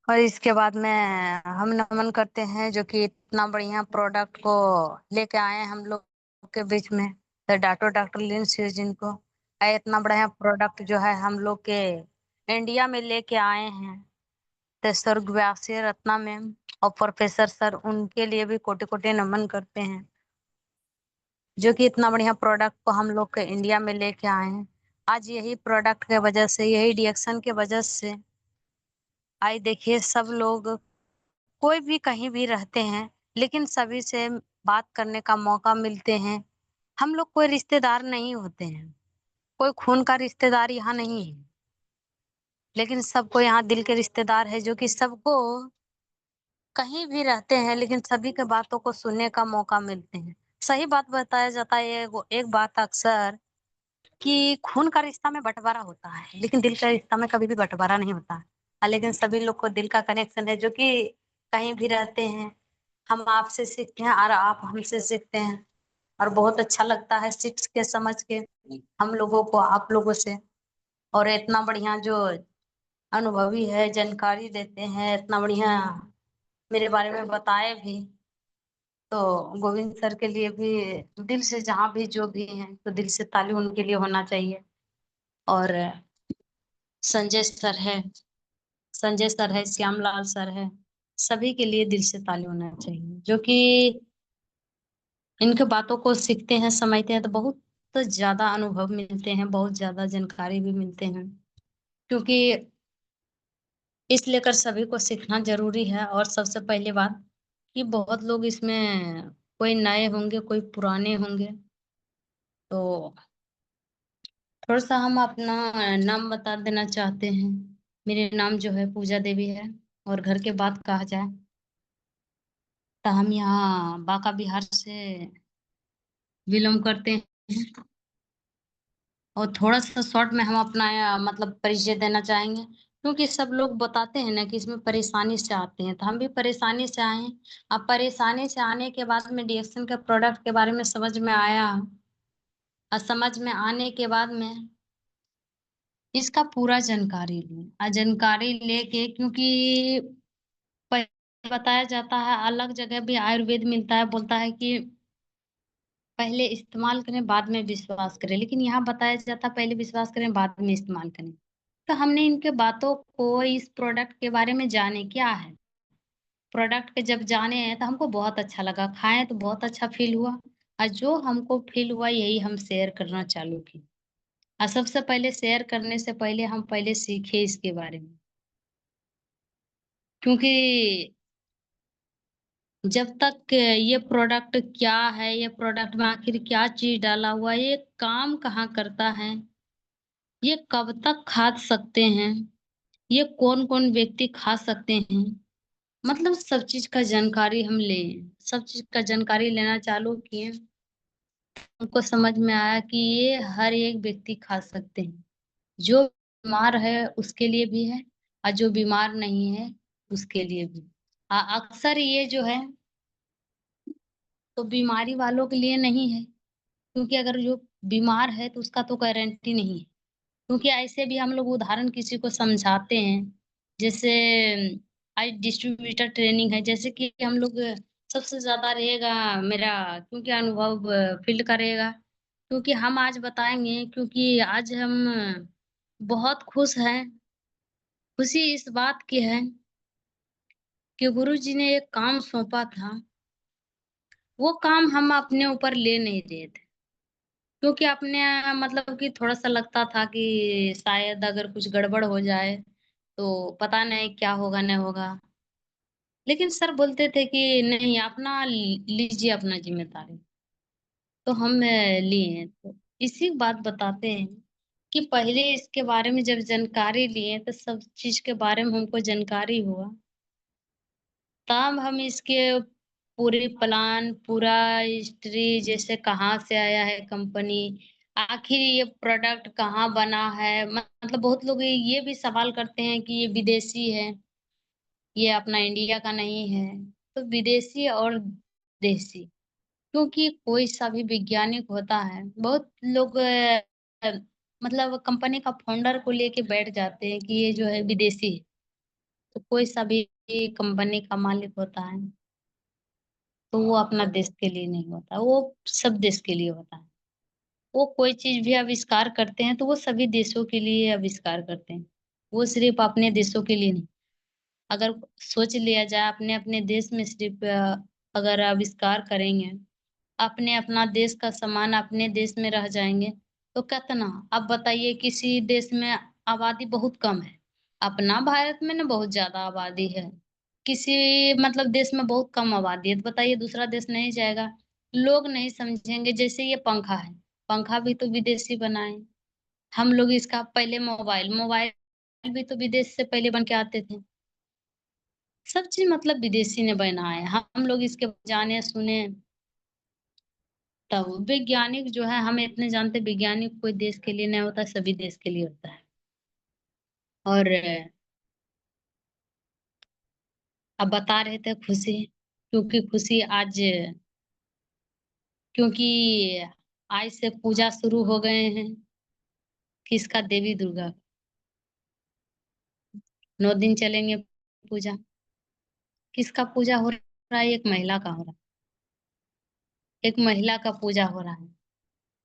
और इसके बाद में हम नमन करते हैं जो कि इतना बढ़िया प्रोडक्ट को लेके आए हैं हम लोग के बीच में। तो डॉक्टर लिंसी जिनको इतना बढ़िया प्रोडक्ट जो है हम लोग के इंडिया में लेके आए हैं। तो स्वर्गवासी रत्ना मैम और प्रोफेसर सर उनके लिए भी कोटि कोटि नमन करते हैं जो कि इतना बढ़िया प्रोडक्ट को हम लोग के इंडिया में लेके आए हैं। आज यही प्रोडक्ट के वजह से, यही रिएक्शन के वजह से आई देखिए सब लोग कोई भी कहीं भी रहते हैं लेकिन सभी से बात करने का मौका मिलते हैं। हम लोग कोई रिश्तेदार नहीं होते हैं, कोई खून का रिश्तेदार यहाँ नहीं है, लेकिन सबको यहाँ दिल के रिश्तेदार है जो कि सबको कहीं भी रहते हैं लेकिन सभी के बातों को सुनने का मौका मिलते हैं। सही बात बताया जाता है, एक बात अक्सर कि खून का रिश्ता में बंटवारा होता है लेकिन दिल का रिश्ता में कभी भी बंटवारा नहीं होता है। लेकिन सभी लोग को दिल का कनेक्शन है जो कि कहीं भी रहते हैं। हम आपसे सीखते हैं और आप हमसे सीखते हैं और बहुत अच्छा लगता है सीख के समझ के हम लोगों को आप लोगों से। और इतना बढ़िया जो अनुभवी है, जानकारी देते हैं, इतना बढ़िया मेरे बारे में बताए भी। तो गोविंद सर के लिए भी दिल से, जहाँ भी जो भी हैं तो दिल से ताली उनके लिए होना चाहिए। और संजय सर है, संजय सर है, श्यामलाल सर है, सभी के लिए दिल से ताली होना चाहिए जो कि इनके बातों को सीखते हैं, समझते हैं तो बहुत ज्यादा अनुभव मिलते हैं, बहुत ज्यादा जानकारी भी मिलते हैं। क्योंकि इस लेकर सभी को सीखना जरूरी है। और सबसे पहली बात कि बहुत लोग इसमें कोई नए होंगे, कोई पुराने होंगे। तो थोड़ा सा हम अपना नाम बता देना चाहते हैं। मेरे नाम जो है पूजा देवी है। और घर के बात कहा जाए तो हम यहाँ बांका बिहार से बिलोंग करते हैं। और थोड़ा सा शॉर्ट में हम अपना मतलब परिचय देना चाहेंगे क्योंकि सब लोग बताते हैं ना कि इसमें परेशानी से आते हैं, तो हम भी परेशानी से आए हैं। अब परेशानी से आने के बाद में डीएक्शन के प्रोडक्ट के बारे में समझ में आया। और समझ में आने के बाद में इसका पूरा जानकारी ली, और जानकारी लेके क्योंकि बताया जाता है अलग जगह भी आयुर्वेद मिलता है, बोलता है कि पहले इस्तेमाल करें बाद में विश्वास करें, लेकिन यहाँ बताया जाता है पहले विश्वास करें बाद में इस्तेमाल करें। तो हमने इनके बातों को, इस प्रोडक्ट के बारे में जाने क्या है, प्रोडक्ट के जब जाने हैं तो हमको बहुत अच्छा लगा, खाएं तो बहुत अच्छा फील हुआ। और जो हमको फील हुआ यही हम शेयर करना चालू की। और सबसे पहले शेयर करने से पहले हम पहले सीखे इसके बारे में। क्योंकि जब तक ये प्रोडक्ट क्या है, ये प्रोडक्ट में आखिर क्या चीज डाला हुआ है, ये काम कहाँ करता है, ये कब तक खा सकते हैं, ये कौन कौन व्यक्ति खा सकते हैं, मतलब सब चीज का जानकारी हम ले, सब चीज का जानकारी लेना चालू किए। हमको समझ में आया कि ये हर एक व्यक्ति खा सकते हैं। जो बीमार है उसके लिए भी है और जो बीमार नहीं है उसके लिए भी। अक्सर ये जो है तो बीमारी वालों के लिए नहीं है, क्योंकि अगर जो बीमार है तो उसका तो गारंटी नहीं है। क्योंकि ऐसे भी हम लोग उदाहरण किसी को समझाते हैं, जैसे आज डिस्ट्रीब्यूटर ट्रेनिंग है, जैसे कि हम लोग सबसे ज्यादा रहेगा मेरा, क्योंकि अनुभव फील्ड का रहेगा। क्योंकि हम आज बताएंगे, क्योंकि आज हम बहुत खुश हैं। खुशी इस बात की है कि गुरु जी ने एक काम सौंपा था, वो काम हम अपने ऊपर ले नहीं रहे थे। क्योंकि अपने मतलब कि थोड़ा सा लगता था कि शायद अगर कुछ गड़बड़ हो जाए तो पता नहीं क्या होगा नहीं होगा। लेकिन सर बोलते थे कि नहीं, अपना लीजिए अपना जिम्मेदारी। तो हम लिए। तो इसी बात बताते हैं कि पहले इसके बारे में जब जानकारी लिए तो सब चीज के बारे में हमको जानकारी हुआ, तब हम इसके पूरी प्लान, पूरा हिस्ट्री, जैसे कहाँ से आया है कंपनी, आखिर ये प्रोडक्ट कहाँ बना है। मतलब बहुत लोग ये भी सवाल करते हैं कि ये विदेशी है, ये अपना इंडिया का नहीं है। तो विदेशी और देसी, क्योंकि कोई सा भी वैज्ञानिक होता है, बहुत लोग मतलब कंपनी का फाउंडर को लेके बैठ जाते हैं कि ये जो है विदेशी है। तो कोई सा भी कंपनी का मालिक होता है तो वो अपना देश के लिए नहीं होता, वो सब देश के लिए होता है। वो कोई चीज भी आविष्कार करते हैं तो वो सभी देशों के लिए आविष्कार करते हैं, वो सिर्फ अपने देशों के लिए नहीं। अगर सोच लिया जाए अपने अपने देश में सिर्फ अगर आविष्कार करेंगे, अपने अपना देश का सामान अपने देश में रह जाएंगे तो कितना। अब बताइए किसी देश में आबादी बहुत कम है, अपना भारत में ना बहुत ज्यादा आबादी है, किसी मतलब देश में बहुत कम आबादी है, तो बताइए दूसरा देश नहीं जाएगा। लोग नहीं समझेंगे। जैसे ये पंखा है, पंखा भी तो विदेशी बनाए। हम लोग इसका पहले मोबाइल मोबाइल भी तो विदेश से पहले बन के आते थे। सब चीज मतलब विदेशी ने बनाया है, हम लोग इसके जाने सुने। तब वैज्ञानिक जो है, हम इतने जानते, वैज्ञानिक कोई देश के लिए नहीं होता, सभी देश के लिए होता है। और अब बता रहे थे खुशी, क्योंकि खुशी आज, क्योंकि आज से पूजा शुरू हो गए हैं। किसका? देवी दुर्गा। 9 दिन चलेंगे पूजा। किसका पूजा हो रहा है? एक महिला का हो रहा है, एक महिला का पूजा हो रहा है।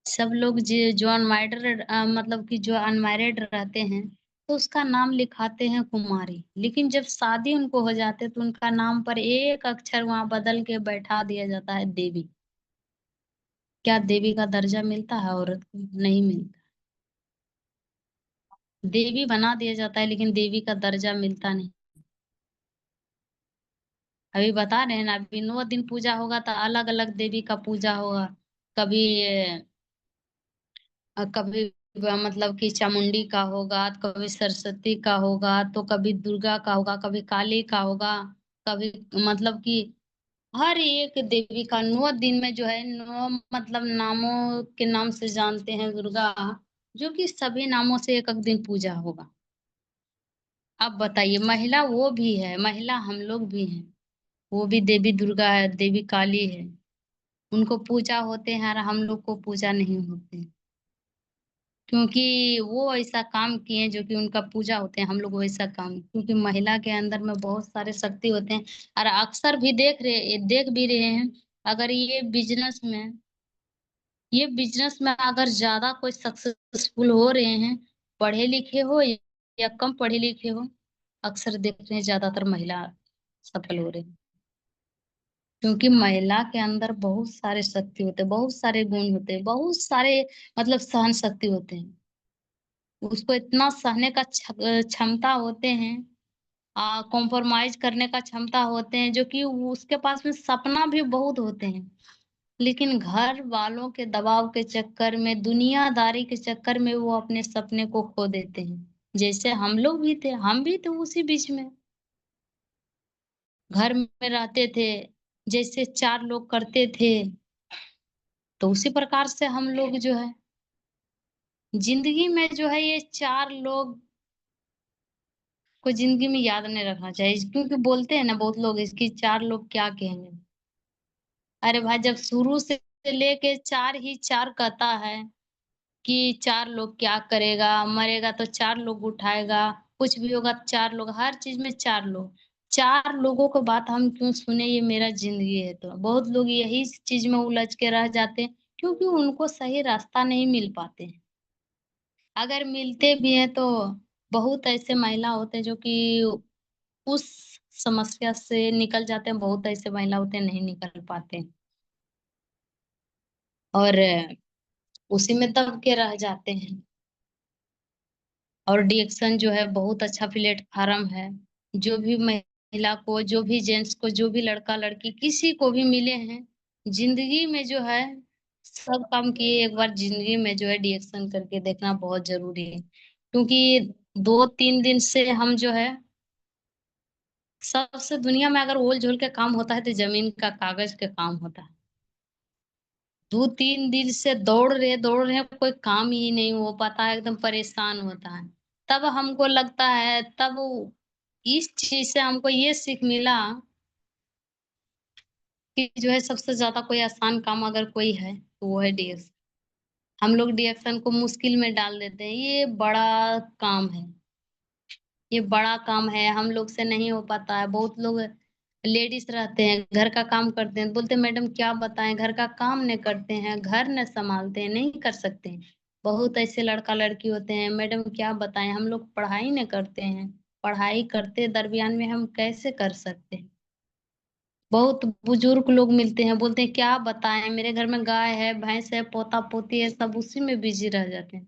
सब लोग जो अनमैरिड मतलब कि जो अनमैरिड रहते हैं तो उसका नाम लिखाते हैं कुमारी, लेकिन जब शादी उनको हो जाते तो उनका नाम पर एक अक्षर वहां बदल के बैठा दिया जाता है देवी। क्या देवी का दर्जा मिलता है औरत को? नहीं मिलता। देवी बना दिया जाता है लेकिन देवी का दर्जा मिलता नहीं। अभी बता रहे हैं ना, अभी 9 दिन पूजा होगा तो अलग अलग देवी का पूजा होगा। कभी कभी मतलब कि चामुंडी का होगा, तो कभी सरस्वती का होगा, तो कभी दुर्गा का होगा, कभी काली का होगा, कभी मतलब कि हर एक देवी का 9 दिन में जो है, 9 मतलब नामों के नाम से जानते हैं दुर्गा, जो कि सभी नामों से एक एक दिन पूजा होगा। अब बताइए, महिला वो भी है, महिला हम लोग भी हैं, वो भी देवी दुर्गा है, देवी काली है। उनको पूजा होते हैं और हम लोग को पूजा नहीं होते, क्योंकि वो ऐसा काम किए जो कि उनका पूजा होते हैं, हम लोग वैसा काम, क्योंकि महिला के अंदर में बहुत सारे शक्ति होते हैं। और अक्सर भी देख भी रहे हैं। अगर ये बिजनेस में अगर ज्यादा कोई सक्सेसफुल हो रहे हैं, पढ़े लिखे हो या कम पढ़े लिखे हो, अक्सर देख रहे हैं ज्यादातर महिला सफल हो रहे हैं। क्योंकि महिला के अंदर बहुत सारे शक्ति होते हैं, बहुत सारे गुण होते हैं, बहुत सारे मतलब सहन शक्ति होते हैं। उसको इतना सहने का क्षमता होते हैं, कॉम्प्रोमाइज करने का क्षमता होते हैं, जो कि उसके पास में सपना भी बहुत होते हैं, लेकिन घर वालों के दबाव के चक्कर में, दुनियादारी के चक्कर में वो अपने सपने को खो देते हैं। जैसे हम लोग भी थे, हम भी तो उसी बीच में घर में रहते थे, जैसे 4 लोग करते थे, तो उसी प्रकार से हम लोग जो है जिंदगी में जो है, ये 4 लोग को जिंदगी में याद नहीं रखना चाहिए, क्योंकि बोलते हैं ना बहुत लोग, इसकी 4 लोग क्या कहेंगे। अरे भाई, जब शुरू से लेके चार ही चार कहता है कि 4 लोग क्या करेगा, मरेगा तो 4 लोग उठाएगा, कुछ भी होगा 4 लोग, हर चीज में 4 लोग। 4 लोगों को बात हम क्यों सुने, ये मेरा जिंदगी है। तो बहुत लोग यही चीज में उलझ के रह जाते हैं, क्योंकि उनको सही रास्ता नहीं मिल पाते हैं। अगर मिलते भी हैं तो बहुत ऐसे महिला होते हैं जो कि उस समस्या से निकल जाते हैं, बहुत ऐसे महिला होते हैं नहीं निकल पाते हैं, और उसी में दब के रह जाते हैं। और डिएक्शन जो है बहुत अच्छा प्लेटफार्म है। जो भी महिला को, जो भी जेंट्स को, जो भी लड़का लड़की किसी को भी मिले हैं जिंदगी में जो है, सब काम किए, एक बार जिंदगी में जो है डिएक्शन करके देखना बहुत जरूरी है। क्योंकि 2-3 दिन से हम जो है, सबसे दुनिया में अगर ओल झोल के काम होता है तो जमीन का कागज के काम होता है। 2-3 दिन से दौड़ रहे हैं, कोई काम ही नहीं हो पाता है, एकदम परेशान होता है। तब हमको लगता है, तब इस चीज से हमको ये सीख मिला कि जो है सबसे ज्यादा कोई आसान काम अगर कोई है तो वो है डीएक्शन। हम लोग डीएक्शन को मुश्किल में डाल देते हैं, ये बड़ा काम है, ये बड़ा काम है, हम लोग से नहीं हो पाता है। बहुत लोग लेडीज रहते हैं, घर का काम करते हैं, बोलते मैडम क्या बताएं, घर का काम नहीं करते हैं, घर न संभालते हैं, नहीं कर सकते हैं। बहुत ऐसे लड़का लड़की होते हैं, मैडम क्या बताएं, हम लोग पढ़ाई नहीं करते हैं, पढ़ाई करते दरमियान में हम कैसे कर सकते हैं। बहुत बुजुर्ग लोग मिलते हैं, बोलते हैं क्या बताएं, मेरे घर में गाय है, भैंस है, पोता पोती है, सब उसी में बिजी रह जाते हैं।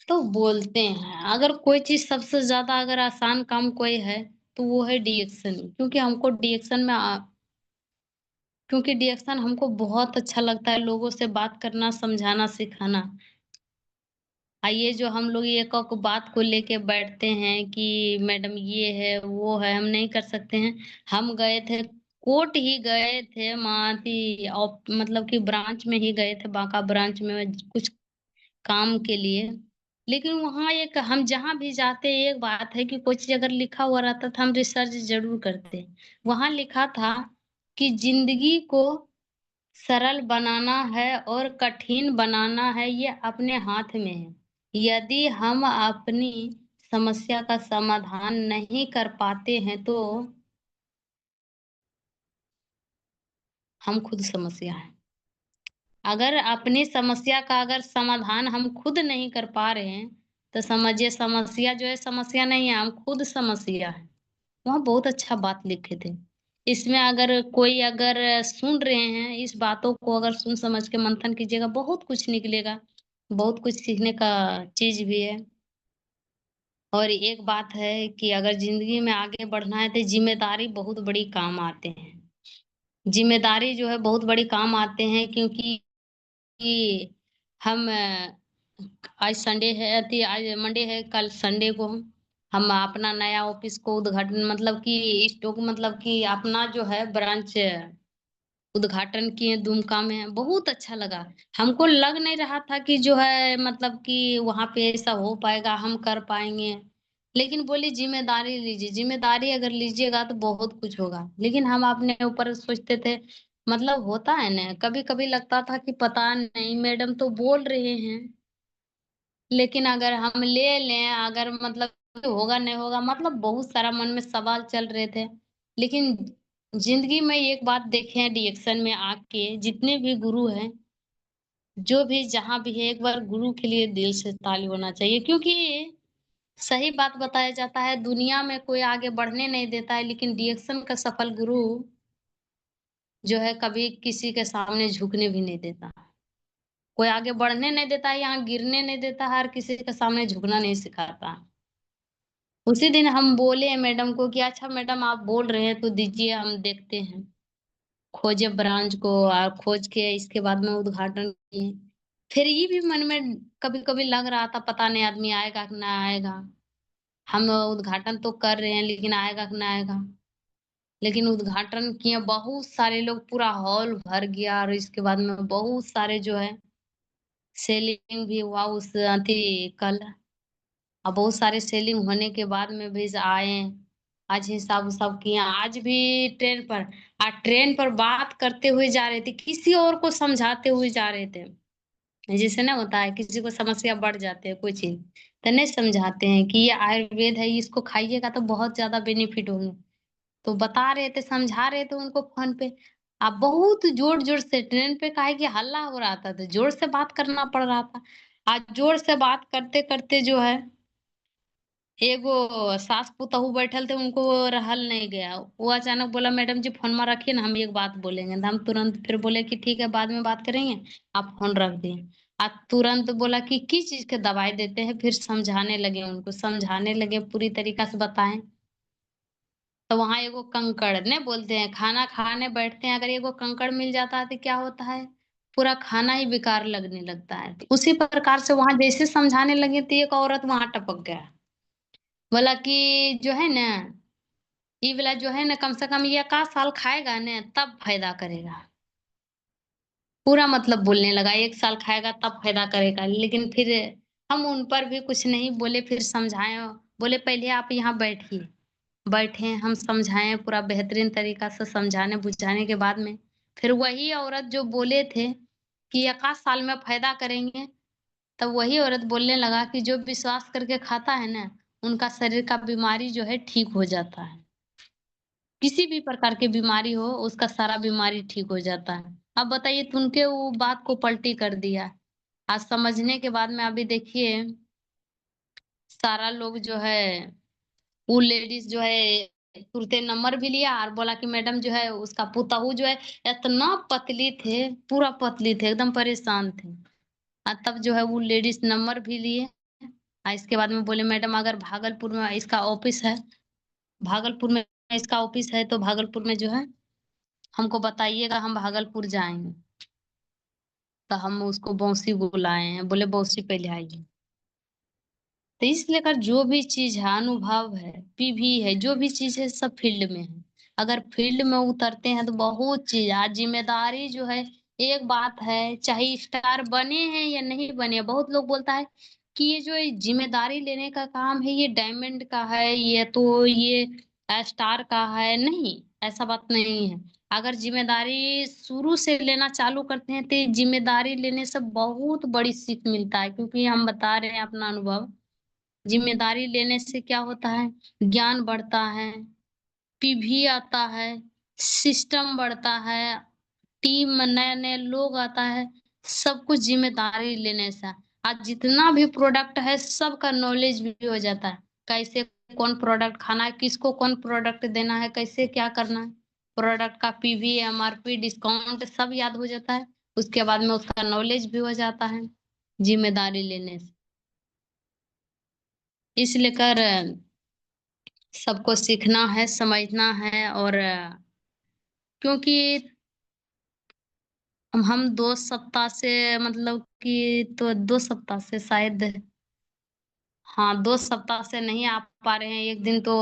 तो बोलते हैं अगर कोई चीज सबसे ज्यादा अगर आसान काम कोई है तो वो है डीएक्शन, क्योंकि हमको डीएक्शन में क्योंकि डीएक्शन हमको बहुत अच्छा लगता है, लोगों से बात करना, समझाना, सिखाना। आइए जो हम लोग एक एक बात को लेके बैठते हैं कि मैडम ये है वो है, हम नहीं कर सकते हैं। हम गए थे, कोर्ट ही गए थे, माती मतलब कि ब्रांच में ही गए थे, बांका ब्रांच में कुछ काम के लिए। लेकिन वहां एक हम जहां भी जाते एक बात है कि कोई चीज अगर लिखा हुआ रहता था हम रिसर्च जरूर करते। वहां लिखा था कि जिंदगी को सरल बनाना है और कठिन बनाना है, ये अपने हाथ में है। यदि हम अपनी समस्या का समाधान नहीं कर पाते हैं तो हम खुद समस्या है। अगर अपनी समस्या का अगर समाधान हम खुद नहीं कर पा रहे हैं तो समझिए समस्या जो है समस्या नहीं है, हम खुद समस्या है। वहाँ बहुत अच्छा बात लिखे थे। इसमें अगर कोई अगर सुन रहे हैं इस बातों को, अगर सुन समझ के मंथन कीजिएगा, बहुत कुछ निकलेगा, बहुत कुछ सीखने का चीज भी है। और एक बात है कि अगर जिंदगी में आगे बढ़ना है तो जिम्मेदारी बहुत बड़ी काम आते हैं। जिम्मेदारी जो है बहुत बड़ी काम आते हैं, क्योंकि कि हम आज संडे है, आज मंडे है, कल संडे को हम अपना नया ऑफिस को उद्घाटन मतलब कि स्टॉक मतलब कि अपना जो है ब्रांच उद्घाटन किए दुमका में। बहुत अच्छा लगा। हमको लग नहीं रहा था कि जो है मतलब कि वहां पे ऐसा हो पाएगा, हम कर पाएंगे। लेकिन बोली जिम्मेदारी लीजिए, जिम्मेदारी अगर लीजिएगा तो बहुत कुछ होगा। लेकिन हम अपने ऊपर सोचते थे, मतलब होता है ना, कभी कभी लगता था कि पता नहीं मैडम तो बोल रहे हैं, लेकिन अगर हम ले लें, अगर मतलब होगा नहीं होगा, मतलब बहुत सारा मन में सवाल चल रहे थे। लेकिन जिंदगी में एक बात देखे हैं, डिएक्शन में आके जितने भी गुरु हैं, जो भी जहां भी है, एक बार गुरु के लिए दिल से ताली होना चाहिए। क्योंकि सही बात बताया जाता है, दुनिया में कोई आगे बढ़ने नहीं देता है, लेकिन डिएक्शन का सफल गुरु जो है कभी किसी के सामने झुकने भी नहीं देता। कोई आगे बढ़ने नहीं देता है, यहाँ गिरने नहीं देता है, और किसी के सामने झुकना नहीं सिखाता। उसी दिन हम बोले मैडम को कि अच्छा मैडम आप बोल रहे हैं तो दीजिए, हम देखते हैं। खोजे ब्रांच को और खोज के इसके बाद में उद्घाटन किए। फिर ये भी मन में कभी कभी लग रहा था पता नहीं आदमी आएगा कि ना आएगा। हम उद्घाटन तो कर रहे हैं लेकिन आएगा कि ना आएगा। लेकिन उद्घाटन किए, बहुत सारे लोग, पूरा हॉल भर गया, और इसके बाद में बहुत सारे जो है सेलिंग भी हुआ उस अथी कल। और बहुत सारे सेलिंग होने के बाद में भी आए। आज हिसाब उसाब किए, आज भी ट्रेन पर, आज ट्रेन पर बात करते हुए जा रहे थे, किसी और को समझाते हुए जा रहे थे। जैसे ना होता है किसी को समस्या बढ़ जाती है कोई चीज, तो नहीं समझाते हैं कि ये आयुर्वेद है, इसको खाइएगा तो बहुत ज्यादा बेनिफिट होंगे। तो बता रहे थे, समझा रहे थे उनको फोन पे। अब बहुत जोर जोर से ट्रेन पे काहे कि हल्ला हो रहा था, तो जोर से बात करना पड़ रहा था। आज जोर से बात करते करते जो है एगो सास पुतहू बैठल थे, उनको रहल नहीं गया। वो अचानक बोला मैडम जी फोन में रखिए ना, हम एक बात बोलेंगे। तो हम तुरंत फिर बोले कि ठीक है बाद में बात करेंगे, आप फोन रख दिए। आप तुरंत बोला कि किस चीज के दवाई देते हैं, फिर समझाने लगे, उनको समझाने लगे, पूरी तरीका से बताएं। तो वहां एगो कंकड़ ने बोलते हैं, खाना खाने बैठते हैं, अगर एगो कंकड़ मिल जाता है तो क्या होता है, पूरा खाना ही बेकार लगने लगता है। तो उसी प्रकार से वहां जैसे समझाने लगे तो एक औरत वहां टपक गया, बोला कि जो है ना, ये वाला जो है ना कम से कम ये का साल खाएगा ना तब फायदा करेगा। पूरा मतलब बोलने लगा, 1 साल खाएगा तब फायदा करेगा। लेकिन फिर हम उन पर भी कुछ नहीं बोले, फिर समझाए। बोले पहले आप यहाँ बैठिए। बैठे, हम समझाएं पूरा बेहतरीन तरीका से, समझाने बुझाने के बाद में फिर वही औरत जो बोले थे कि 1 आध साल में फायदा करेंगे, तब वही औरत बोलने लगा कि जो विश्वास करके खाता है ना, उनका शरीर का बीमारी जो है ठीक हो जाता है। किसी भी प्रकार की बीमारी हो, उसका सारा बीमारी ठीक हो जाता है। अब बताइए, तुमके वो बात को पलटी कर दिया। आज समझने के बाद में अभी देखिए, सारा लोग जो है, वो लेडीज जो है तुरते नंबर भी लिया और बोला कि मैडम जो है उसका पुतहू जो है इतना पतली थे, पूरा पतली थे, एकदम परेशान थे। और तब जो है वो लेडीज नंबर भी लिए। और इसके बाद में बोले मैडम अगर भागलपुर में इसका ऑफिस है, भागलपुर में इसका ऑफिस है, तो भागलपुर में जो है हमको बताइएगा, हम भागलपुर जाएंगे। तो हम उसको बौसी बुलाए हैं, बोले बौसी पहले आइए। तो इस लेकर जो भी चीज है, अनुभव है, पीवी है, जो भी चीज है सब फील्ड में है। अगर फील्ड में उतरते हैं तो बहुत चीज, आज जिम्मेदारी जो है, एक बात है, चाहे स्टार बने हैं या नहीं बने, बहुत लोग बोलता है कि ये जो जिम्मेदारी लेने का काम है ये डायमंड का है, ये तो ये स्टार का है। नहीं, ऐसा बात नहीं है। अगर जिम्मेदारी शुरू से लेना चालू करते हैं तो ये जिम्मेदारी लेने से बहुत बड़ी सीख मिलता है, क्योंकि हम बता रहे हैं अपना अनुभव। जिम्मेदारी लेने से क्या होता है, ज्ञान बढ़ता है, पीवी आता है, सिस्टम बढ़ता है, टीम में नए नए लोग आता है। सब कुछ जिम्मेदारी लेने से। आज जितना भी प्रोडक्ट है सबका नॉलेज भी हो जाता है, कैसे कौन प्रोडक्ट खाना है, किसको कौन प्रोडक्ट देना है, कैसे क्या करना है। प्रोडक्ट का पीवी, एमआरपी, डिस्काउंट सब याद हो जाता है। उसके बाद में उसका नॉलेज भी हो जाता है जिम्मेदारी लेने से। इस लेकर सबको सीखना है, समझना है। और क्योंकि हम 2 सप्ताह से, मतलब कि तो 2 सप्ताह से शायद, हाँ 2 सप्ताह से नहीं आ पा रहे हैं। एक दिन तो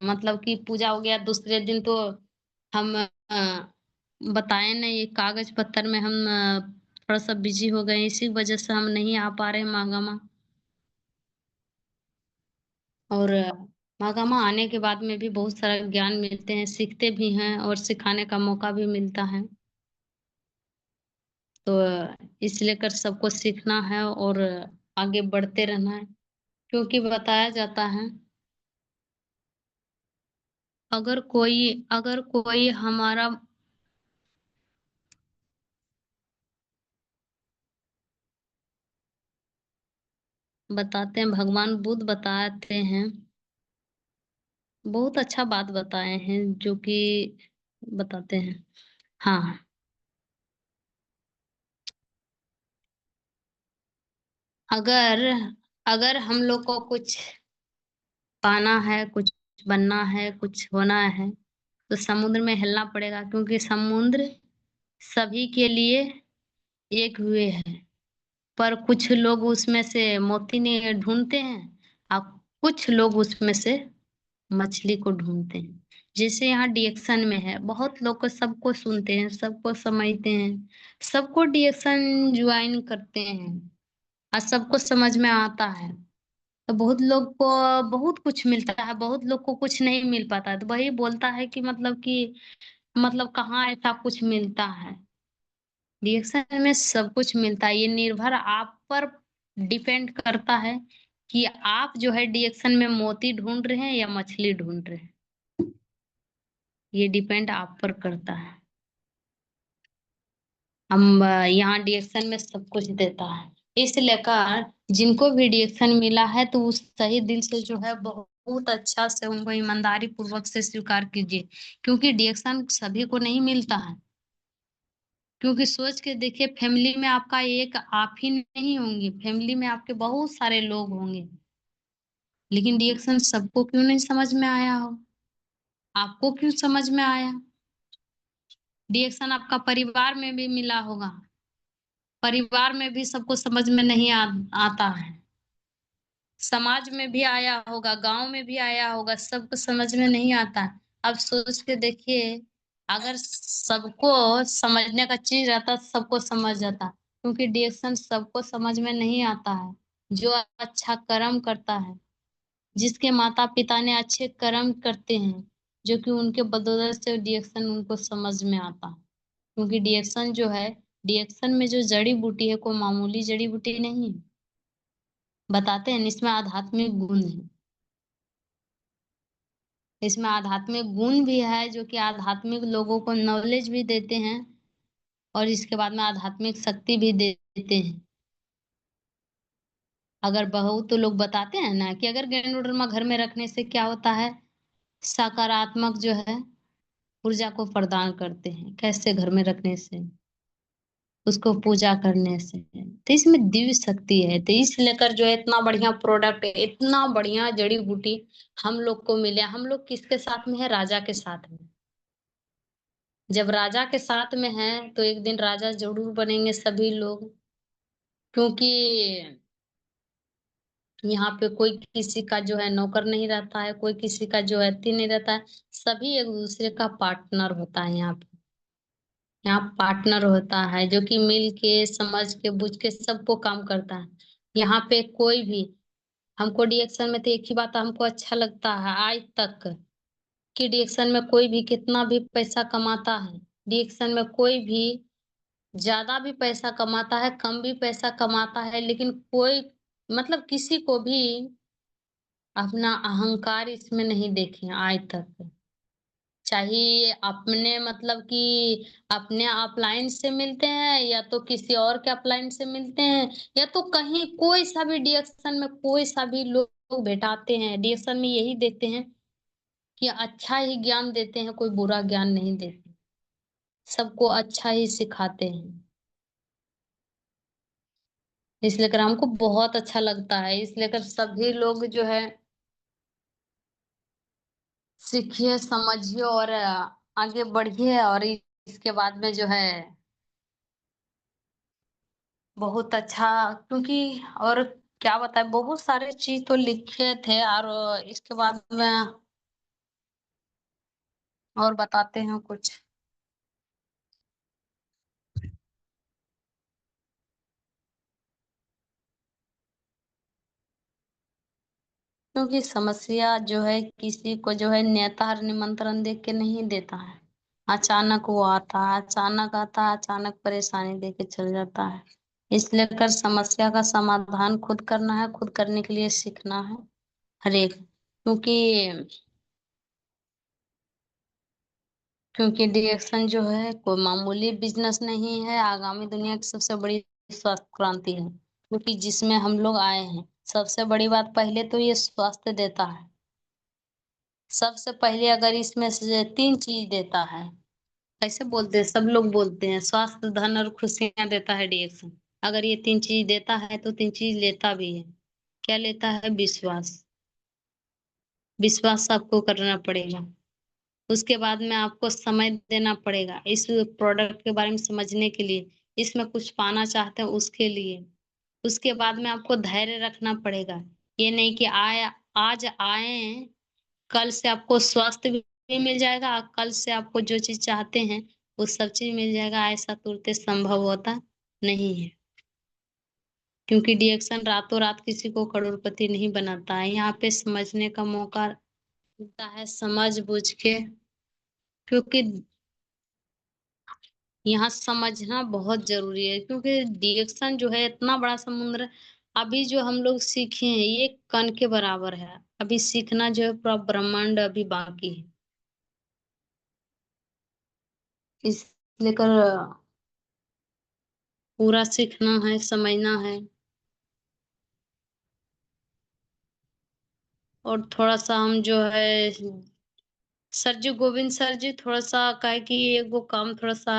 मतलब कि पूजा हो गया, दूसरे दिन तो हम बताए नहीं, ये कागज पत्तर में हम थोड़ा सा बिजी हो गए, इसी वजह से हम नहीं आ पा रहे हैं महागामा। और महागामा आने के बाद में भी बहुत सारा ज्ञान मिलते हैं, सीखते भी हैं और सिखाने का मौका भी मिलता है। तो इसलिए कर सबको सीखना है और आगे बढ़ते रहना है। क्योंकि बताया जाता है, अगर कोई हमारा, बताते हैं भगवान बुद्ध बताते हैं, बहुत अच्छा बात बताए हैं जो कि बताते हैं। हाँ, अगर अगर हम लोग को कुछ पाना है, कुछ बनना है, कुछ होना है, तो समुद्र में हिलना पड़ेगा, क्योंकि समुद्र सभी के लिए एक हुए हैं। पर कुछ लोग उसमें से मोती नहीं ढूंढते हैं, और कुछ लोग उसमें से मछली को ढूंढते हैं। जैसे यहाँ डिएक्शन में है, बहुत लोग को, सबको सुनते हैं, सबको समझते हैं, सबको डिएक्शन ज्वाइन करते हैं और सबको समझ में आता है। तो बहुत लोग को बहुत कुछ मिलता है, बहुत लोग को कुछ नहीं मिल पाता है। तो वही बोलता है कि मतलब कहाँ ऐसा कुछ मिलता है। रिएक्शन में सब कुछ मिलता है, ये निर्भर आप पर डिपेंड करता है कि आप जो है रिएक्शन में मोती ढूंढ रहे हैं या मछली ढूंढ रहे हैं। ये डिपेंड आप पर करता है। हम यहाँ रिएक्शन में सब कुछ देता है। इस लेकर जिनको भी रिएक्शन मिला है तो उस सही दिल से जो है बहुत अच्छा से उनको ईमानदारी पूर्वक से स्वीकार कीजिए, क्योंकि रिएक्शन सभी को नहीं मिलता है। क्योंकि सोच के देखिए, फैमिली में आपका एक आप ही नहीं होंगे, फैमिली में आपके बहुत सारे लोग होंगे, लेकिन रिएक्शन सबको क्यों नहीं समझ में आया हो? आपको क्यों समझ में आया? रिएक्शन आपका परिवार में भी मिला होगा, परिवार में भी सबको समझ में नहीं आता है। समाज में भी आया होगा, गांव में भी आया होगा, सबको समझ में नहीं आता। अब सोच के देखिए, अगर सबको समझने का चीज रहता तो सबको समझ जाता, क्योंकि डिएक्शन सबको समझ में नहीं आता है। जो अच्छा कर्म करता है, जिसके माता पिता ने अच्छे कर्म करते हैं, जो कि उनके बदौलत से डिएक्शन उनको समझ में आता है। क्योंकि डिएक्शन जो है, डिएक्शन में जो जड़ी बूटी है कोई मामूली जड़ी बूटी नहीं है। बताते हैं इसमें आध्यात्मिक गुण है। इसमें आध्यात्मिक गुण भी है जो कि आध्यात्मिक लोगों को नॉलेज भी देते हैं, और इसके बाद में आध्यात्मिक शक्ति भी देते हैं। अगर बहुत तो लोग बताते हैं ना कि अगर गेंडोडर्मा घर में रखने से क्या होता है, सकारात्मक जो है ऊर्जा को प्रदान करते हैं। कैसे? घर में रखने से, उसको पूजा करने से। तो इसमें दिव्य शक्ति है। तो इस लेकर जो है इतना बढ़िया प्रोडक्ट है, इतना बढ़िया जड़ी बूटी हम लोग को मिले। हम लोग किसके साथ में है? राजा के साथ में। जब राजा के साथ में है तो एक दिन राजा जरूर बनेंगे सभी लोग, क्योंकि यहाँ पे कोई किसी का जो है नौकर नहीं रहता है, कोई किसी का जो है अति नहीं रहता है। सभी एक दूसरे का पार्टनर होता है यहाँ पे। यहाँ पार्टनर होता है जो कि मिल के समझ के बुझ के सबको काम करता है। यहाँ पे कोई भी, हमको डीएक्शन में तो एक ही बात हमको अच्छा लगता है आज तक, कि डीएक्शन में कोई भी कितना भी पैसा कमाता है, डीएक्शन में कोई भी ज्यादा भी पैसा कमाता है, कम भी पैसा कमाता है, लेकिन कोई मतलब किसी को भी अपना अहंकार इसमें नहीं देखे आज तक। चाहे अपने मतलब कि अपने अपलाइन से मिलते हैं या तो किसी और के अपलाइन से मिलते हैं, या तो कहीं कोई सा भी डीएक्शन में कोई सा भी लोग भेटाते हैं, डीएक्शन में यही देते हैं कि अच्छा ही ज्ञान देते हैं, कोई बुरा ज्ञान नहीं देते, सबको अच्छा ही सिखाते हैं। इसलिए कर हमको बहुत अच्छा लगता है, इसलिए कर सभी लोग जो है सीखिए, समझिए और आगे बढ़िए। और इसके बाद में जो है बहुत अच्छा, क्योंकि और क्या बताए, बहुत सारे चीज तो लिखे थे। और इसके बाद में और बताते हैं कुछ। क्योंकि समस्या जो है किसी को जो है नेता निमंत्रण दे के नहीं देता है, अचानक वो आता है, अचानक आता है, अचानक परेशानी दे के चल जाता है। इसलिए कर समस्या का समाधान खुद करना है, खुद करने के लिए सीखना है हर एक। क्योंकि डिएक्शन जो है कोई मामूली बिजनेस नहीं है, आगामी दुनिया की सबसे बड़ी स्वास्थ्य क्रांति है, क्योंकि जिसमें हम लोग आए हैं। सबसे बड़ी बात पहले तो ये स्वास्थ्य देता है। सबसे पहले अगर इसमें से तीन चीज देता है, कैसे बोलते हैं, सब लोग बोलते हैं स्वास्थ्य, धन और खुशियां देता है डिएक्शन। अगर ये तीन चीज देता है तो तीन चीज लेता भी है। क्या लेता है? विश्वास। विश्वास आपको करना पड़ेगा। उसके बाद में आपको समय देना पड़ेगा इस प्रोडक्ट के बारे में समझने के लिए, इसमें कुछ पाना चाहते हैं उसके लिए। उसके बाद में आपको धैर्य रखना पड़ेगा। ये नहीं कि आज आए, कल से आपको स्वास्थ्य भी मिल जाएगा, कल से आपको जो चीज चाहते हैं वो सब चीज मिल जाएगा, ऐसा तुरंत संभव होता नहीं है। क्योंकि डिएक्शन रातों रात किसी को करोड़पति नहीं बनाता है। यहाँ पे समझने का मौका मिलता है, समझ बूझ के। क्योंकि यहाँ समझना बहुत जरूरी है, क्योंकि डिएक्शन जो है इतना बड़ा समुद्र है। अभी जो हम लोग सीखे हैं ये कण के बराबर है, अभी सीखना जो है पूरा ब्रह्मांड अभी बाकी है। इस लेकर पूरा सीखना है, समझना है। और थोड़ा सा हम जो है सर जी, गोविंद सर जी, थोड़ा सा का है कि ये वो काम थोड़ा सा